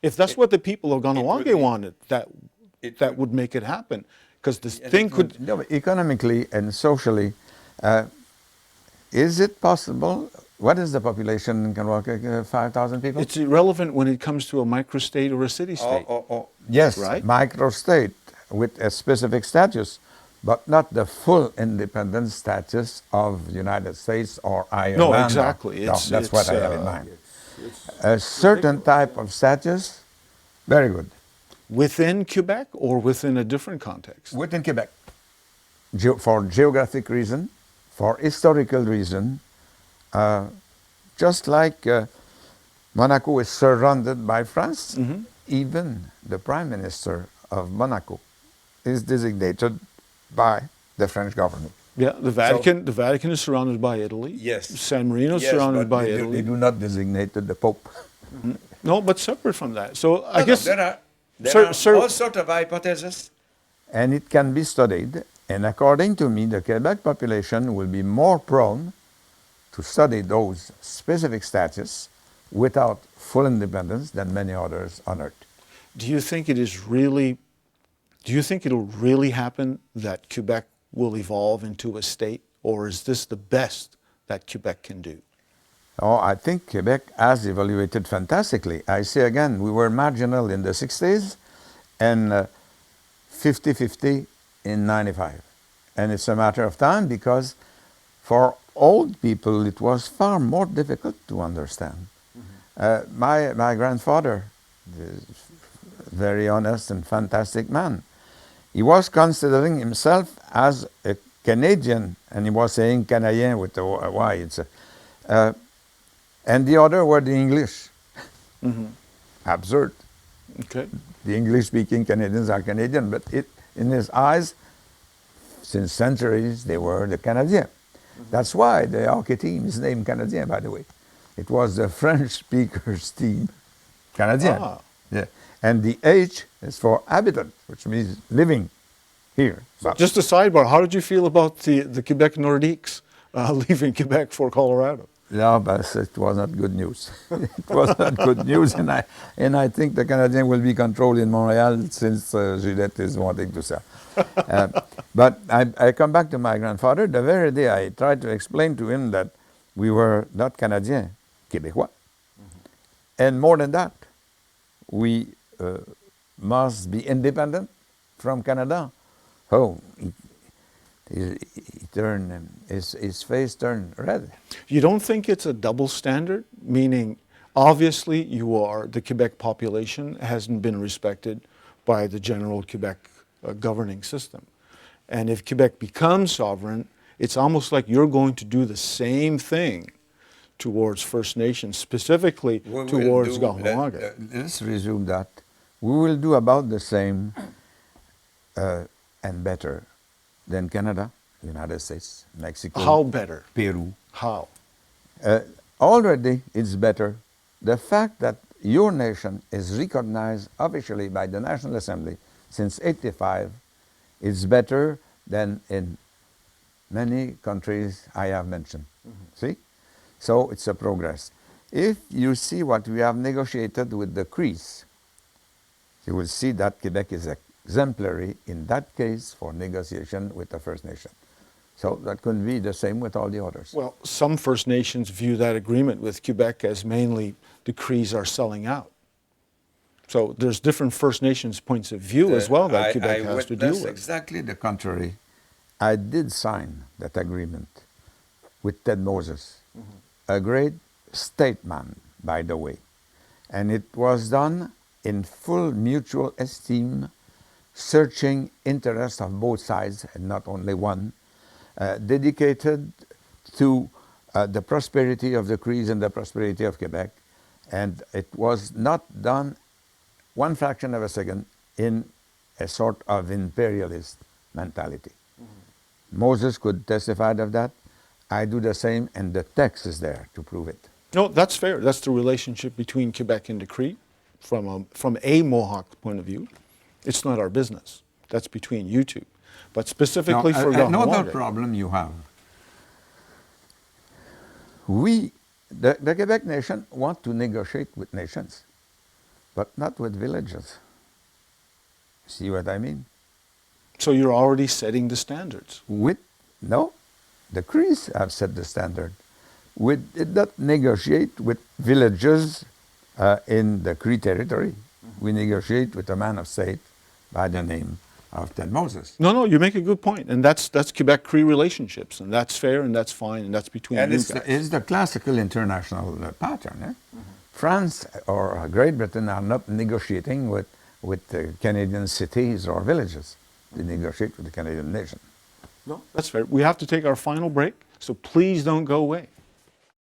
If that's what the people of Ganawage wanted, it that would- would make it happen. Because this and thing it would- could, No, but economically and socially, is it possible? What is the population in Kanawake? 5,000 people? it's irrelevant when it comes to a microstate or a city-state. Yes, Right? microstate with a specific status, but not the full independent status of the United States or Ireland. No, exactly. No, that's what I have in mind. A certain ridiculous. type of status, very good. Within Quebec or within a different context? Within Quebec, for geographic reason, for historical reason, just like Monaco is surrounded by France, even the Prime Minister of Monaco is designated by the French government. Yeah, the Vatican is surrounded by Italy. Yes. San Marino is Yes, surrounded but by They Italy. do not designate the Pope. No, but separate from that. So I No, guess there Sir- are sir- all sorts of hypotheses. And it can be studied. And according to me, the Quebec population will be more prone to study those specific status without full independence than many others on earth. do you think it'll really happen that Quebec will evolve into a state, or is this the best that Quebec can do? Oh, I think Quebec has evaluated fantastically. I say again, we were marginal in the 60s and 50-50 in 95. And it's a matter of time because for old people it was far more difficult to understand. My grandfather, the very honest and fantastic man, he was considering himself as a Canadian, and he was saying Canadien with a Y. And the other were the English. Absurd. Okay. The English-speaking Canadians are Canadian, but in his eyes, since centuries, they were the Canadiens. That's why the hockey team is named Canadien, by the way. It was the French speakers team, Canadien. Ah. Yeah. And the H is for habitant, which means living here. But Just a sidebar, how did you feel about the Quebec Nordiques leaving Quebec for Colorado? no, but it was not good news. It was not good news, and I think the Canadian will be controlled in Montreal since Gillette is wanting to sell. But I come back to my grandfather. The very day I tried to explain to him that we were not Canadiens, Québécois. And more than that, we must be independent from Canada. Oh, his face turned red. You don't think it's a double standard? Meaning, obviously, the Quebec population hasn't been respected by the general Quebec governing system. And if Quebec becomes sovereign, it's almost like you're going to do the same thing towards First Nations, specifically towards Ganawage. Let's resume that. We will do about the same and better than Canada, United States, Mexico, How better? Peru. How? Already it's better. The fact that your nation is recognized officially by the National Assembly since '85 is better than in many countries I have mentioned. See? So it's a progress. If you see what we have negotiated with the Crees, you will see that Quebec is exemplary in that case for negotiation with the First Nation. So that could be the same with all the others. Well, some First Nations view that agreement with Quebec as mainly the Crees are selling out. So there's different First Nations points of view as well that Quebec has to deal with. Exactly the contrary. I did sign that agreement with Ted Moses, a great statesman, by the way. And it was done in full mutual esteem, searching interests of both sides and not only one, dedicated to the prosperity of the Crees and the prosperity of Quebec. And it was not done one fraction of a second in a sort of imperialist mentality. Moses could testify of that. I do the same, and the text is there to prove it. No, that's fair. That's the relationship between Quebec and the Cree from a Mohawk point of view. It's not our business. That's between you two. But specifically for another Ganawage. problem you have. We, the Quebec nation, want to negotiate with nations. but not with villages. See what I mean? So you're already setting the standards. No, the Crees have set the standard. We did not negotiate with villages in the Cree territory. We negotiate with a man of state by the name of Ted Moses. No, you make a good point, and that's Quebec-Cree relationships, and that's fair, and that's fine, and that's between And you it's guys. it's the classical international pattern. Eh? France or Great Britain are not negotiating with the Canadian cities or villages. They negotiate with the Canadian nation. No, that's fair. We have to take our final break, so please don't go away.